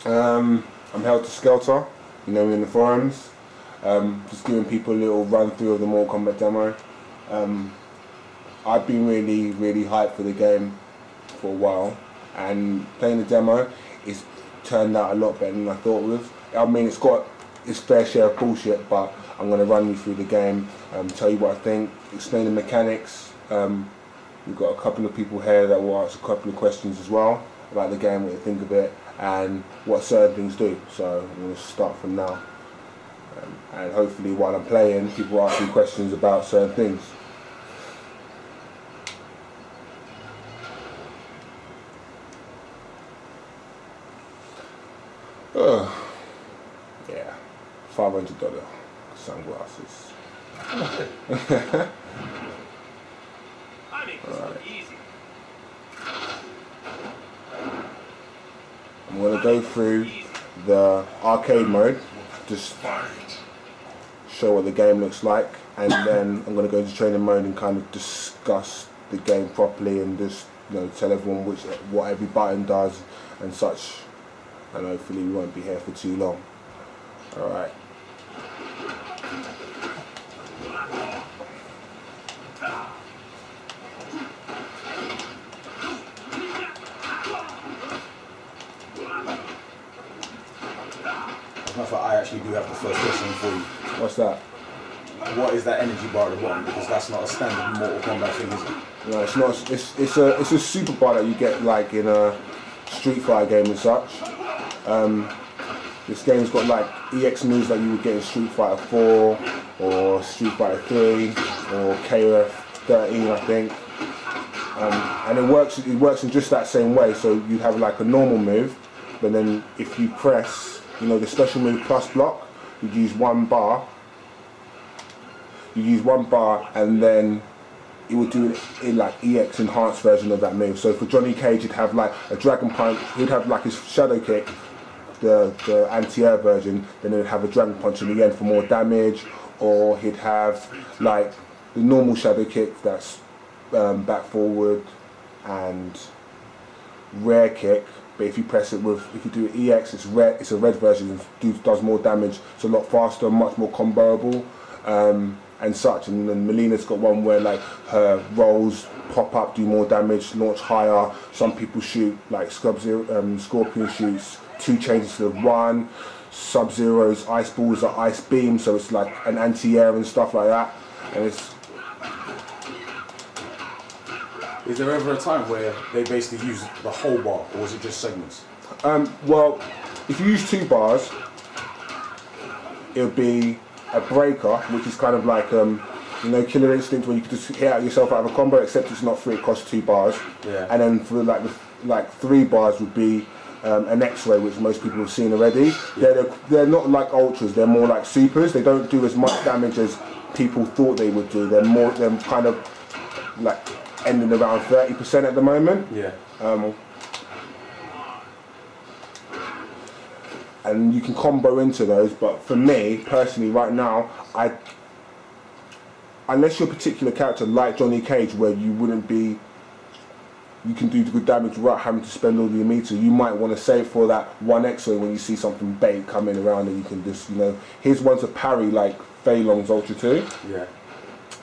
I'm Helter Skelter, you know me in the forums. Just giving people a little run through of the Mortal Kombat demo. I've been really hyped for the game for a while, and playing the demo, it's turned out a lot better than I thought it would. I mean, it's got its fair share of bullshit, but I'm going to run you through the game, tell you what I think, explain the mechanics. We've got a couple of people here that will ask a couple of questions as well about the game, what they think of it, and what certain things do. So I'm going to start from now. And hopefully while I'm playing, people ask me questions about certain things. Yeah, $500 sunglasses. I make this look easy. I'm going to go through the arcade mode, just show what the game looks like, and then I'm going to go into training mode and kind of discuss the game properly and just, you know, tell everyone what every button does and such, and hopefully we won't be here for too long. Alright. I actually do have the first question for you. What's that? What is that energy bar at the bottom? Because that's not a standard Mortal Kombat thing, is it? No, it's not. It's a super bar that you get like in a Street Fighter game and such. This game's got like EX moves that you would get in Street Fighter 4 or Street Fighter 3 or KOF 13, I think. And it works in just that same way. So you have like a normal move, but then if you press, you know, the special move plus block, you use one bar. You use one bar, and then it would do it in like EX enhanced version of that move. So for Johnny Cage, he'd have like a dragon punch. He'd have like his shadow kick, the anti-air version. Then he'd have a dragon punch in the end for more damage, or he'd have like the normal shadow kick that's back forward and rare kick. But if you press it with, if you do it EX, it's red. It's a red version. It does more damage. It's a lot faster, much more comboable, and such. And then Melina's got one where like her rolls pop up, do more damage, launch higher. Some people shoot like Scorpion shoots 2 chains instead of 1. Sub-Zero's ice balls are ice beam, so it's like an anti-air and stuff like that. And it's. Is there ever a time where they basically use the whole bar, or is it just segments? Well, if you use 2 bars, it would be a breaker, which is kind of like you know, Killer Instinct, where you can just hit out yourself out of a combo, except it's not free, it costs 2 bars. Yeah. And then for like 3 bars would be an X-ray, which most people have seen already. Yeah. They're not like ultras, they're more like supers. They don't do as much damage as people thought they would do. They're kind of like ending around 30% at the moment. Yeah. And you can combo into those, but for me personally right now, unless you're a particular character like Johnny Cage, where you can do good damage without having to spend all the meter, you might want to save for that one X-ray when you see something bait coming around, and you can just, you know, his one's a parry like Fei Long's Ultra 2. Yeah.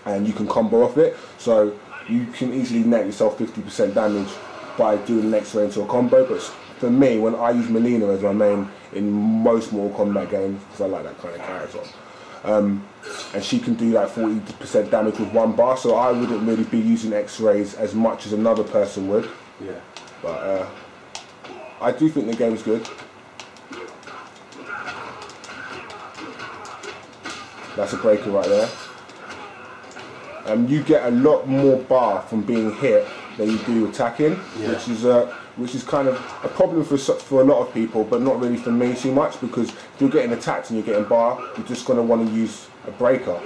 And you can combo off it, so you can easily net yourself 50% damage by doing an X-ray into a combo. But for me, when I use Melina as my main in most Mortal Kombat games, because I like that kind of character, and she can do like 40% damage with 1 bar, so I wouldn't really be using X-rays as much as another person would. Yeah. But I do think the game's good. That's a breaker right there. You get a lot more bar from being hit than you do attacking, yeah. which is kind of a problem for a lot of people, but not really for me too much, because if you're getting attacked and you're getting bar, you're just going to want to use a breaker.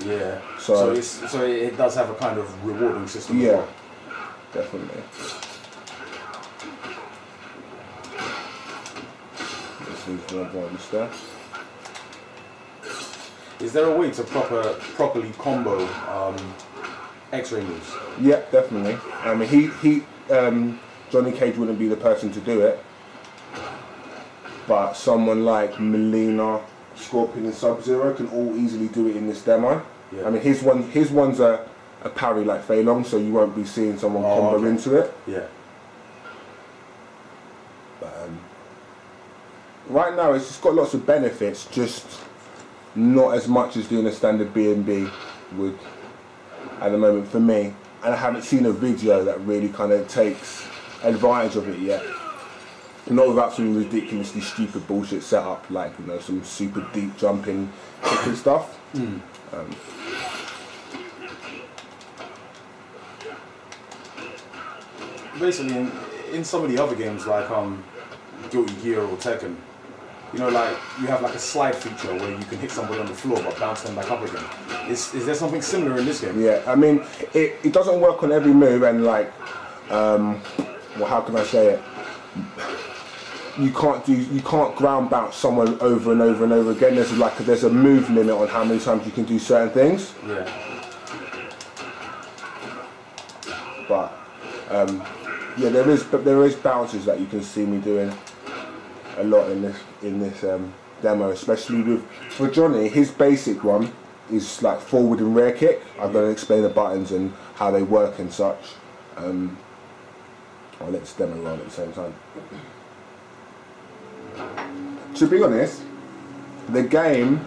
Yeah. So it does have a kind of rewarding system. Yeah, as well. Definitely. Let's leave one bonus there. Is there a way to properly combo X-ray moves? Yeah, definitely. I mean, Johnny Cage wouldn't be the person to do it. but someone like Melina, Scorpion and Sub-Zero can all easily do it in this demo. Yeah. I mean, his one's a parry like Fei Long, so you won't be seeing someone combo into it. Yeah. But, right now, it's just got lots of benefits, just not as much as doing a standard B&B would at the moment for me. And I haven't seen a video that really kind of takes advantage of it yet. Not without some ridiculously stupid bullshit setup, like, you know, some super deep jumping kick and stuff. Basically, in some of the other games like Guilty Gear or Tekken, you know, like you have like a slide feature where you can hit somebody on the floor but bounce them back up again. Is there something similar in this game? Yeah, I mean, it doesn't work on every move, and like, well, how can I say it? You can't ground bounce someone over and over and over again. There's a move limit on how many times you can do certain things. Yeah. But yeah, there is bounces that you can see me doing a lot in this demo, especially for Johnny. His basic one is like forward and rear kick. I'm going to explain the buttons and how they work and such. I'll let this demo run at the same time. To be honest, the game,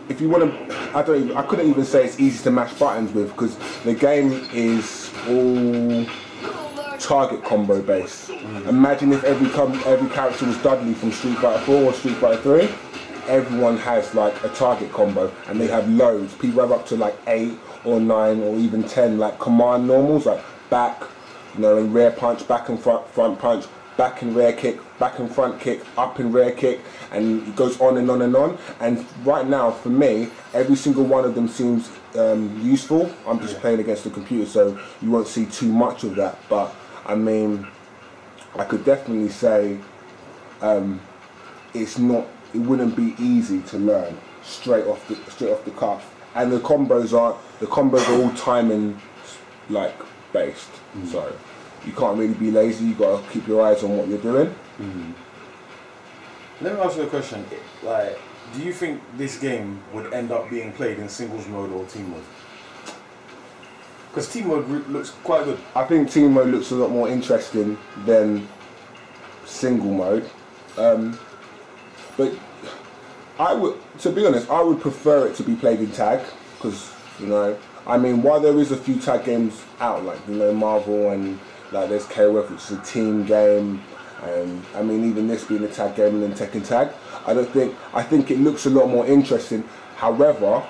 if you want to, I couldn't even say it's easy to mash buttons with, because the game is all target combo based. Imagine if every character was Dudley from Street Fighter 4 or Street Fighter 3. Everyone has like a target combo, and they have loads. People have up to like 8 or 9 or even 10 like command normals, like back, you know, and rear punch, back and front punch, back and rear kick, back and front kick, up and rear kick, and it goes on and on and on. And right now, for me, every single one of them seems useful. I'm just playing against the computer, so you won't see too much of that. But I mean, I could definitely say it wouldn't be easy to learn straight off the cuff. And the combos are all timing like based, so you can't really be lazy. You got to keep your eyes on what you're doing. Let me ask you a question. Like, do you think this game would end up being played in singles mode or team mode? Because team mode looks quite good. I think team mode looks a lot more interesting than single mode. But to be honest, I would prefer it to be played in tag, because, you know, I mean, while there is a few tag games out, like, you know, Marvel and like there's KOF, which is a team game, and I mean, even this being a tag game and then Tekken Tag, I think it looks a lot more interesting. However,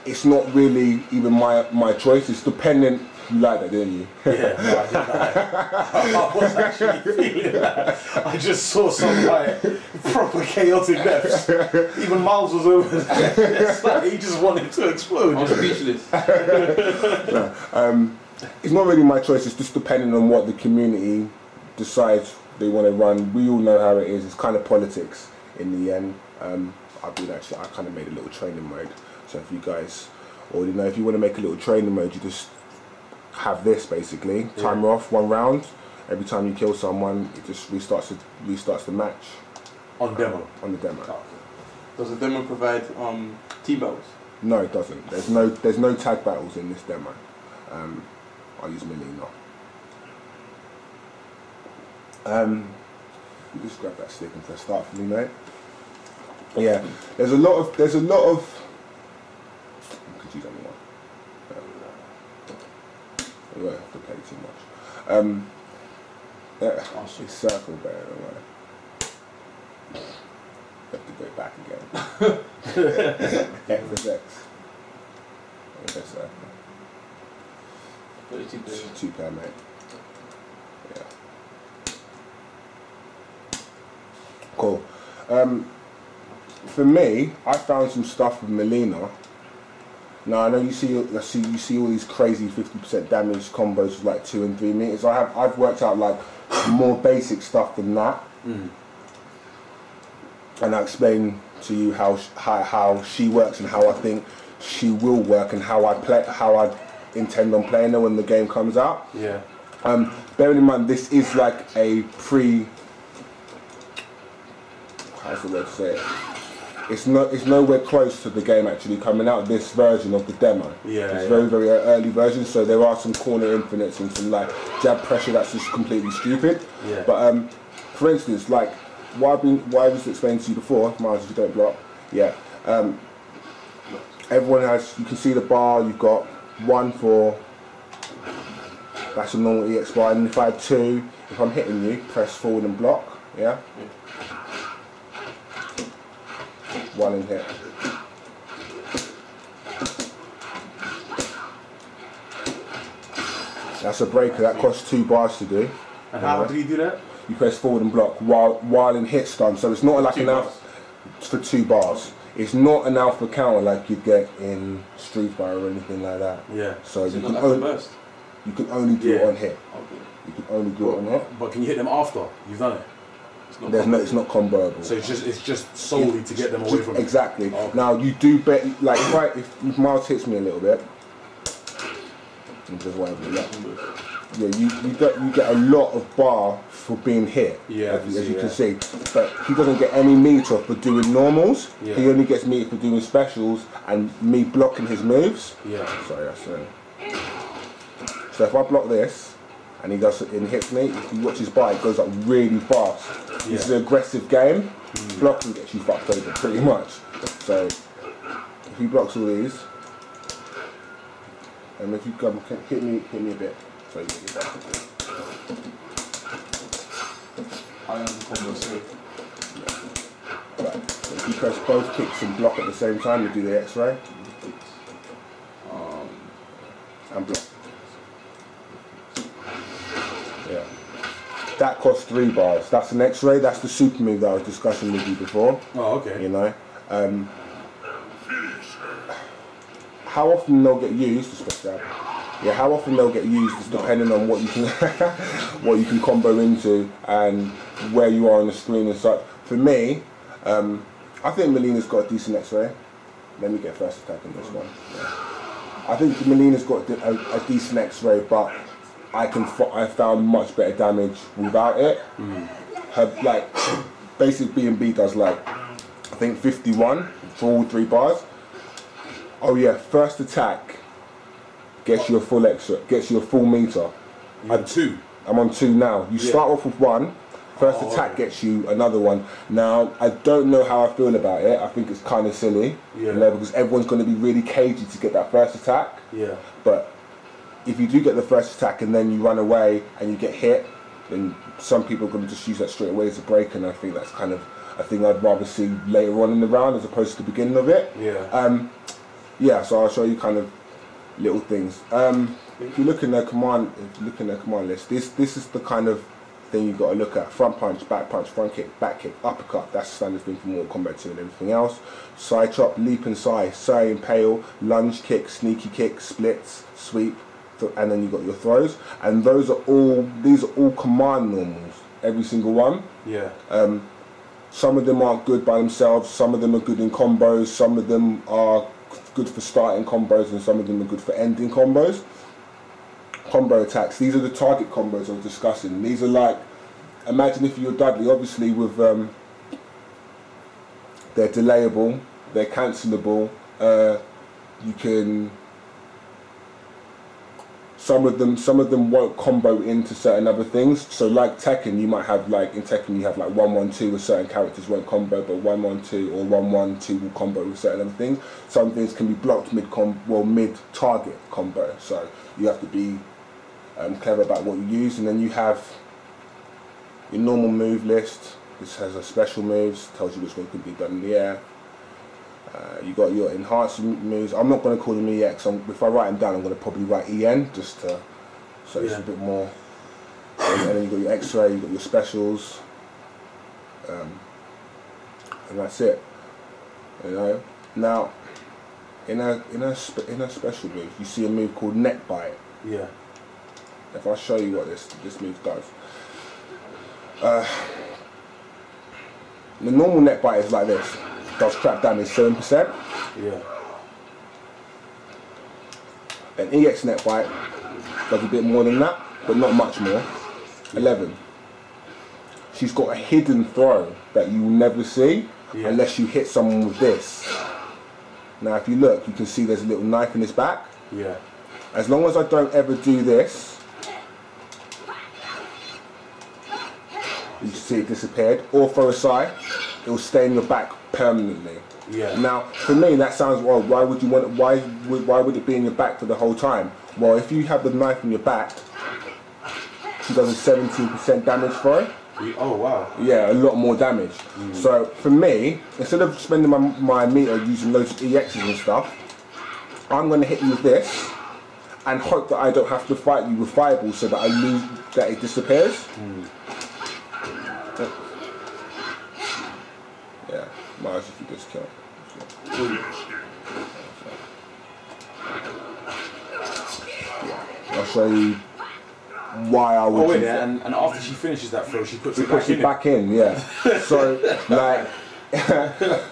it's not really even my choice. It's dependent. You like that, didn't you? Yeah, no, I did that. I was actually feeling that. I just saw some like proper chaotic deaths. Even Miles was over there. It's like he just wanted to explode. I'm speechless. No, it's not really my choice. It's just depending on what the community decides they want to run. We all know how it is. It's kind of politics in the end. I kind of made a little training mode. So if you guys, or you know, if you want to make a little training mode, you just have this basically. Timer off 1 round. Every time you kill someone, it just restarts the match. On demo. On the demo. Oh. Does the demo provide team battles? No, it doesn't. There's no tag battles in this demo. I'll use Melina. You just grab that stick and press start for me, mate. Yeah, there's a lot of. I could use only one. You won't have to play too much. It's circle better than that. You have to go back again. X is X. Okay, circle. 2-player, mate. Yeah. Cool. For me, I found some stuff with Melina. Now I know you see all these crazy 50% damage combos with like 2 and 3 meters. I've worked out like more basic stuff than that, and I explain to you how she works and how I think she will work and how I intend on playing her when the game comes out. Yeah. Bearing in mind, this is like a how's the word to say it? It's nowhere close to the game actually coming out. This version of the demo. Yeah. It's very early version, so there are some corner infinites and some like jab pressure that's just completely stupid. Yeah. But for instance, like what I was explaining to you before, Miles, if you don't block, yeah. Everyone has. You can see the bar. You've got 1 for. That's a normal EX bar, and if I had 2, if I'm hitting you, press forward and block. Yeah. 1 and hit. That's a breaker. That costs 2 bars to do. And how do you do that? You press forward and block while in hit stun. So it's not like an alpha for 2 bars. It's not an alpha counter like you'd get in Street Fighter or anything like that. Yeah. So you can only do it on hit. Okay. You can only do it on hit. But can you hit them after you've done it? It's not comboable. So it's just solely to get them away from exactly. it. Okay. Now you do bet like if Miles hits me a little bit, and just whatever, yeah, you get a lot of bar for being hit. Yeah, as you can see, but he doesn't get any meter for doing normals. Yeah. He only gets meter for doing specials and me blocking his moves. Yeah. Sorry, that's it. So if I block this and he hits me, if you watch his bar, it goes up really fast. Yeah. This is an aggressive game. Blocking gets you fucked over pretty much. So if he blocks all these, and if you come hit me a bit, so you get your back. I am the combo safe. Right. So if you press both kicks and block at the same time, you do the X-ray and block. Yeah. That costs 3 bars. That's an X-ray. That's the super move that I was discussing with you before. Oh, okay. You know. How often they'll get used, especially yeah, how often they'll get used is depending on what you can what you can combo into and where you are on the screen and such. For me, I think Melina's got a decent X-ray. Let me get first attack on this one. Yeah. I think Melina's got a decent X-ray, but I found much better damage without it. Her like basic B&B does like I think 51 for all 3 bars. Oh yeah, first attack gets you a full extra, gets you a full meter. I'm 2. I'm on 2 now. You start off with 1. First attack gets you another one. Now I don't know how I feel about it. I think it's kind of silly, you know, because everyone's going to be really cagey to get that first attack. Yeah. But if you do get the first attack and then you run away and you get hit, then some people are going to just use that straight away as a break, and I think that's kind of a thing I'd rather see later on in the round as opposed to the beginning of it. Yeah. Yeah, so I'll show you kind of little things. If you look in their command, list, this is the kind of thing you've got to look at: front punch, front kick, back kick, uppercut. That's the standard thing for Mortal Kombat 2 and everything else. Side chop, leap and side, impale, lunge kick, sneaky kick, splits, sweep, and then you've got your throws. And these are all command normals, every single one. Yeah. Some of them are good by themselves, some of them are good in combos, some of them are good for starting combos, and some of them are good for ending combos. Combo attacks, these are the target combos I was discussing. These are like, imagine if you're Dudley, obviously with they're delayable, they're cancelable, you can, some of them won't combo into certain other things. So like Tekken, you might have like, in Tekken you have like 1-1-2 with certain characters won't combo, but 1-1-2 or 1-1-2 will combo with certain other things. Some things can be blocked mid-target combo, so you have to be clever about what you use. And then you have your normal move list. This has a special moves, tells you which one can be done in the air. You got your enhanced moves. I'm not going to call them EX. If I write them down, I'm going to probably write EN just to, so it's a bit more. And then you got your X-ray, you got your specials, and that's it. You know. Now, in a special move, you see a move called neck bite. Yeah. If I show you what this move does. The normal neck bite is like this. Does crap damage 7%. Yeah. An EX neck bite does a bit more than that. but not much more. 11. She's got a hidden throw that you will never see unless you hit someone with this. Now if you look, you can see there's a little knife in his back. Yeah. As long as I don't ever do this, you can see it disappeared, or throw aside, it will stay in your back permanently. Yeah. Now, for me, that sounds, well, why would you want? Why would it be in your back for the whole time? Well, if you have the knife in your back, she does a 17% damage throw. Oh wow. Yeah, a lot more damage. So for me, instead of spending my meter using those EXs and stuff, I'm going to hit you with this and hope that I don't have to fight you with fireballs so that I lose, that it disappears. Yeah, might as well if you just kill. I'll show you why I would. Oh wait, and after she finishes that throw, she puts it back in. Yeah. So like,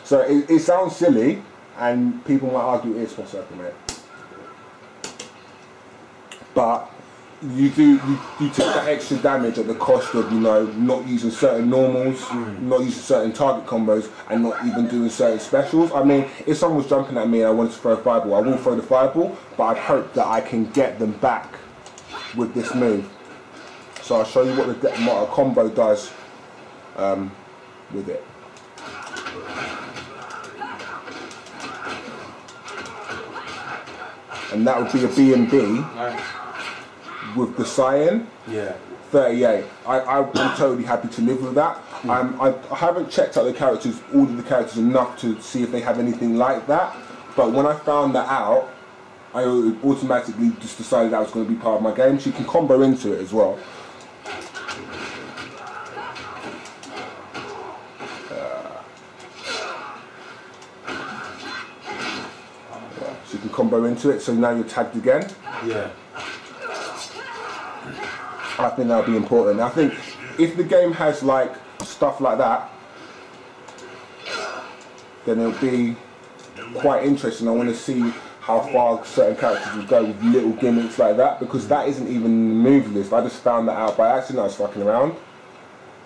so it sounds silly, and people might argue it is for circle, mate. But you take that extra damage at the cost of, you know, not using certain normals, not using certain target combos, and not even doing certain specials. I mean, if someone was jumping at me and I wanted to throw a fireball, I will throw the fireball, but I'd hope that I can get them back with this move. So I'll show you what a combo does with it. And that would be a B&B with the cyan. Yeah. 38. I'm totally happy to live with that. I haven't checked out the characters, all of the characters enough to see if they have anything like that. But when I found that out, I automatically just decided that was going to be part of my game. So you can combo into it as well. So you can combo into it. So now you're tagged again. Yeah. I think that'll be important. I think if the game has like stuff like that, then it'll be quite interesting. I want to see how far certain characters will go with little gimmicks like that, because that isn't even in the move list. I just found that out by accident. I was fucking around.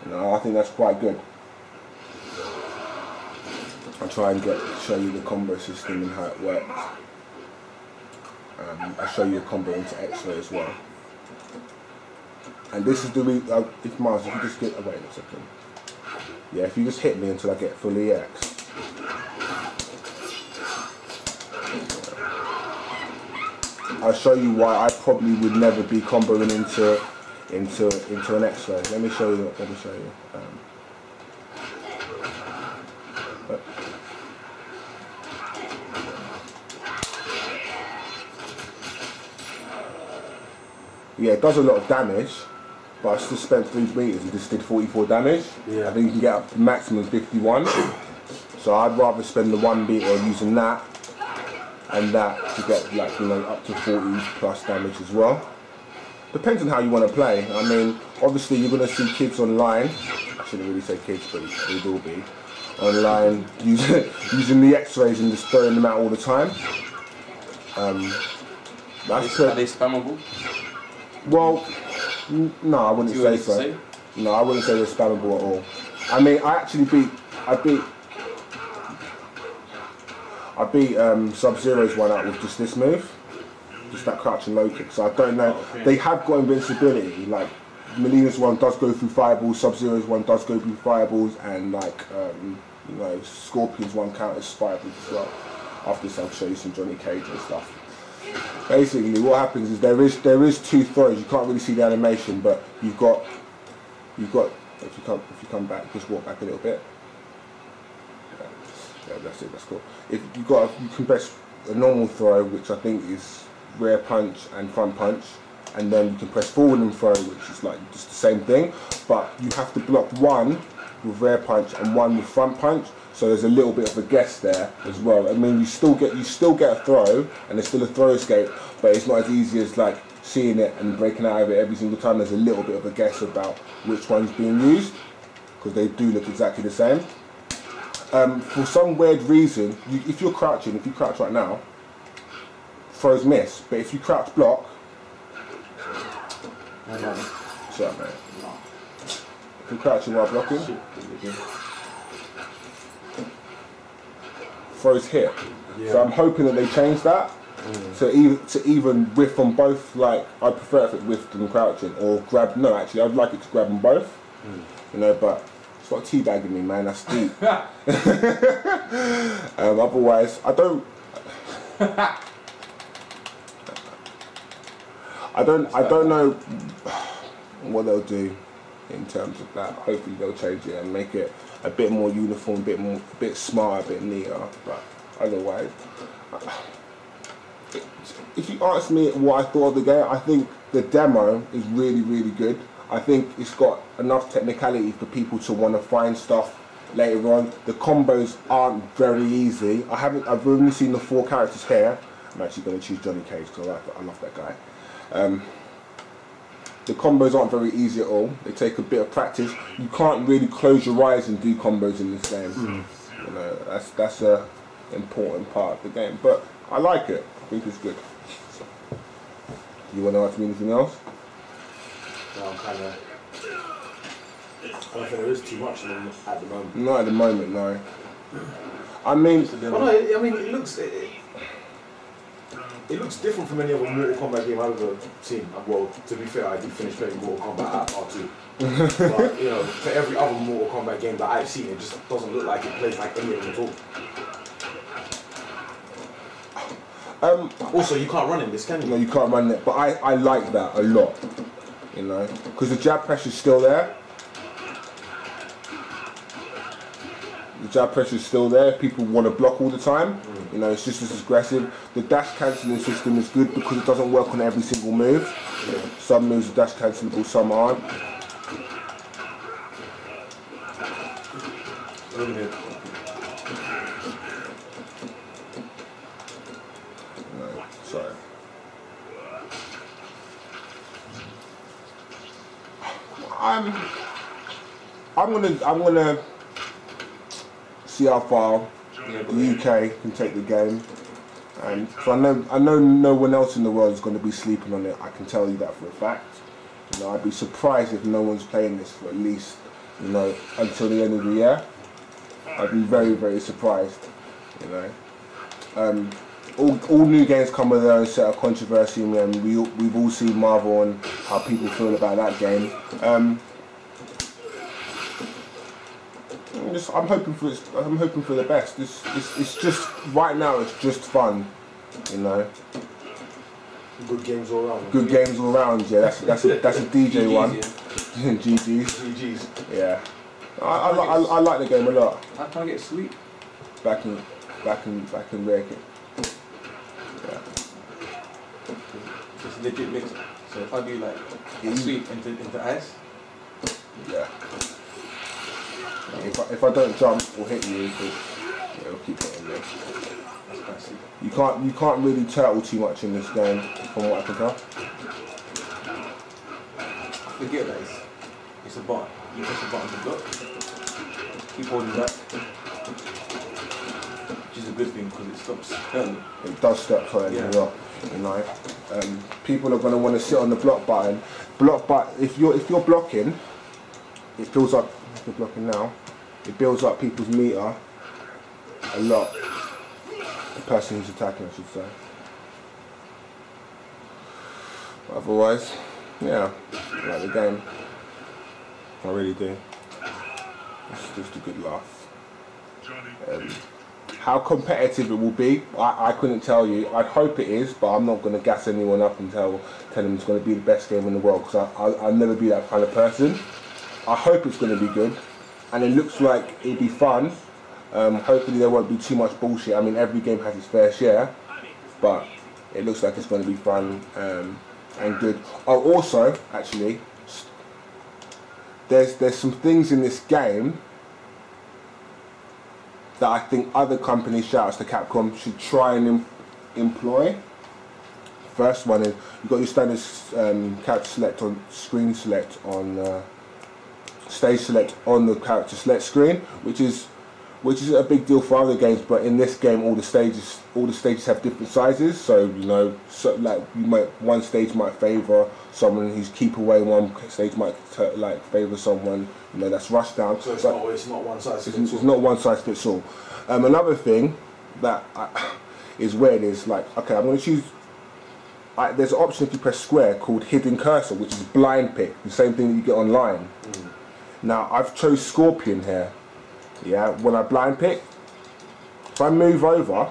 You know, I think that's quite good. I'll try and show you the combo system and how it works. I'll show you a combo into X-ray as well. And this is the reason, if Mars, if you just get, oh, wait a second. Yeah, if you just hit me until I get full EX. I'll show you why I probably would never be comboing into an X-ray. Let me show you. Yeah, it does a lot of damage, but I still spent 3 meters and just did 44 damage. Yeah. I think you can get up to maximum 51. So I'd rather spend the 1 meter using that and that to get, like, you know, up to 40 plus damage as well. Depends on how you want to play. I mean, obviously you're going to see kids online, I shouldn't really say kids, but they will be, online using the X-rays and just throwing them out all the time. Are they spammable? Well, no, I wouldn't say so. No, I wouldn't say they're spammable at all. I mean, I beat Sub-Zero's one out with just this move, just that crouch and low kick. So I don't know. They have got invincibility. Like Melina's one does go through fireballs, Sub-Zero's one does go through fireballs, and like you know, Scorpion's one counters fireballs as well. After this, I'll show you some Johnny Cage and stuff. Basically, what happens is there is 2 throws. You can't really see the animation, but you've got if you come back, just walk back a little bit. Yeah, that's it. That's cool. If you can press a normal throw, which I think is rear punch and front punch, and then you can press forward and throw, which is like just the same thing, but you have to block 1 with rear punch and 1 with front punch. So there's a little bit of a guess there as well. I mean, you still get a throw, and there's still a throw escape, but it's not as easy as like seeing it and breaking out of it every single time. There's a little bit of a guess about which one's being used, because they do look exactly the same. For some weird reason, if you crouch right now, throws miss. But if you crouch block, What's up, man? If you crouching while blocking, throws hit. Yeah. So I'm hoping that they change that to even whiff on both. Like I prefer if it whiffed and crouching, or grab. No, actually, I'd like it to grab them both. You know, but it's not teabagging me, man. That's deep. Otherwise, I don't know what they'll do in terms of that. Hopefully they'll change it and make it a bit more uniform, a bit smarter, a bit neater. But otherwise, if you ask me what I thought of the game, I think the demo is really, really good. I think it's got enough technicality for people to want to find stuff later on. The combos aren't very easy. I've only seen the 4 characters here. I'm actually going to choose Johnny Cage because I love that guy. The combos aren't very easy at all. They take a bit of practice. You can't really close your eyes and do combos in this game. You know, that's a important part of the game. But I like it. I think it's good. You want to ask me anything else? No, I'm kind of. I don't think there is too much at the moment. Not at the moment, no. I mean, it looks different from any other Mortal Kombat game I've ever seen. Well, to be fair, I did finish playing Mortal Kombat at R2. But, you know, for every other Mortal Kombat game that I've seen, it just doesn't look like it plays like any of them at all. Also, you can't run in this, can you? No, you can't run it, but I like that a lot, you know, because the jab pressure's still there. The jab pressure's still there. People want to block all the time. You know, it's just as aggressive. The dash cancelling system is good because it doesn't work on every single move. Some moves are dash cancelable, some aren't. No, sorry. I'm gonna see how far the UK can take the game, and so I know no one else in the world is going to be sleeping on it. I can tell you that for a fact. You know, I'd be surprised if no one's playing this for at least, you know, until the end of the year. I'd be very, very surprised. You know, all new games come with their own set of controversy, and we've all seen Marvel and how people feel about that game. I'm hoping for the best. It's just right now. It's just fun, you know. Good games all around. Good games all around. Yeah, that's a DJ GG's, one. Yeah. GG's. Yeah. I like the game a lot. How can I get sweet? Back in rare kit. Yeah. It's a legit mix. So if I do like sweet into ice. Yeah. If I don't jump or hit you, it'll keep hitting me. That's classic. You can't really turtle too much in this game, from what I can tell. Forget that it's a button. You press a button to block. Keep holding that, which is a good thing because it stops hurting. It does stop hurting a lot. You know, people are going to want to sit on the block button. If you're blocking, it fills up. If you're blocking now, it builds up people's meter a lot. The person who's attacking, I should say. Otherwise, yeah, I like the game. I really do. It's just a good laugh. How competitive it will be, I couldn't tell you. I hope it is, but I'm not going to gas anyone up and tell them it's going to be the best game in the world, because I'll never be that kind of person. I hope it's going to be good, and it looks like it'll be fun. Hopefully there won't be too much bullshit. I mean, every game has its fair share, but it looks like it's going to be fun and good. Oh, also, actually, there's some things in this game that I think other companies, shoutouts to Capcom, should try and employ. First one is, you've got your standard character select on screen select on stage select on the character select screen, which is which is a big deal for other games. But in this game, all the stages have different sizes. So you know, like one stage might favour someone who's keep away. One stage might like favour someone, you know, that's rush down. So it's not one size fits all. It's not one size fits all. Another thing that is weird is like, okay, I'm going to choose. There's an option if you press square called hidden cursor, which is blind pick, the same thing that you get online. Now I've chose Scorpion here. Yeah, when I blind pick, if I move over,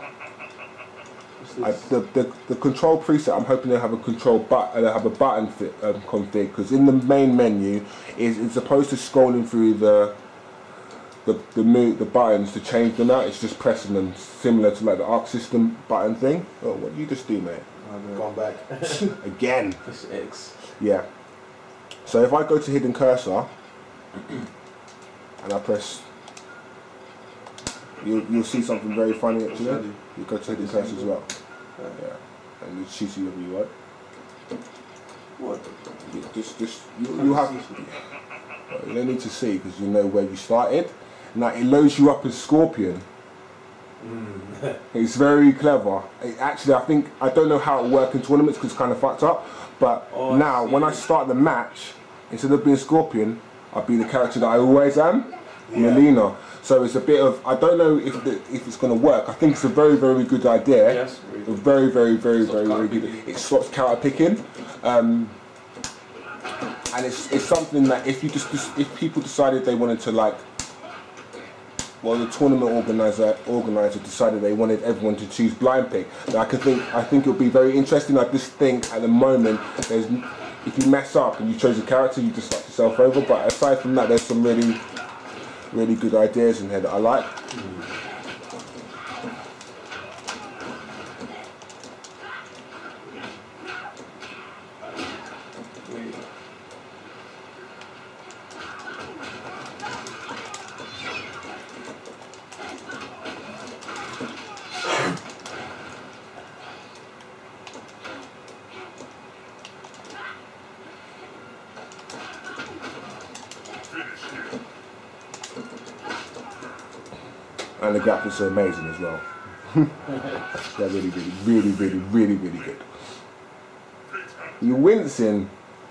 the control preset, I'm hoping they have a button config, because in the main menu it's opposed to scrolling through the buttons to change them out. It's just pressing them, similar to like the Arc System button thing. Oh, what did you just do, mate? Gone back. Again. It's X. Yeah. So if I go to hidden cursor and I press, you'll see something very funny actually. You go to hidden cursor as well. Yeah. And you choose whoever you want. What? You have. You don't need to see because you know where you started. Now it loads you up as Scorpion. It's very clever. Actually, I don't know how it works in tournaments because it's kind of fucked up. But now, when I start the match, instead of being Scorpion, I'll be the character that I always am, Melina. So it's a bit of, I don't know if it's going to work. I think it's a very, very good idea. Yes, very good. It stops counter picking. And it's something that if people decided they wanted to like, well, the tournament organizer decided they wanted everyone to choose blind pick. Now, I think it'll be very interesting. I just think at the moment, if you mess up and you chose a character, you just fuck yourself over. But aside from that, there's some really, really good ideas in here that I like. And the graphics are amazing as well. They're really good. You're wincing.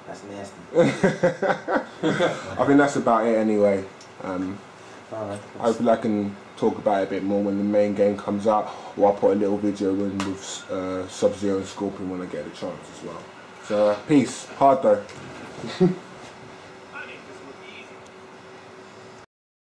That's nasty. I think that's about it anyway. Hopefully I can talk about it a bit more when the main game comes out, or I'll put a little video in with Sub-Zero and Scorpion when I get a chance as well. So peace. Hard though.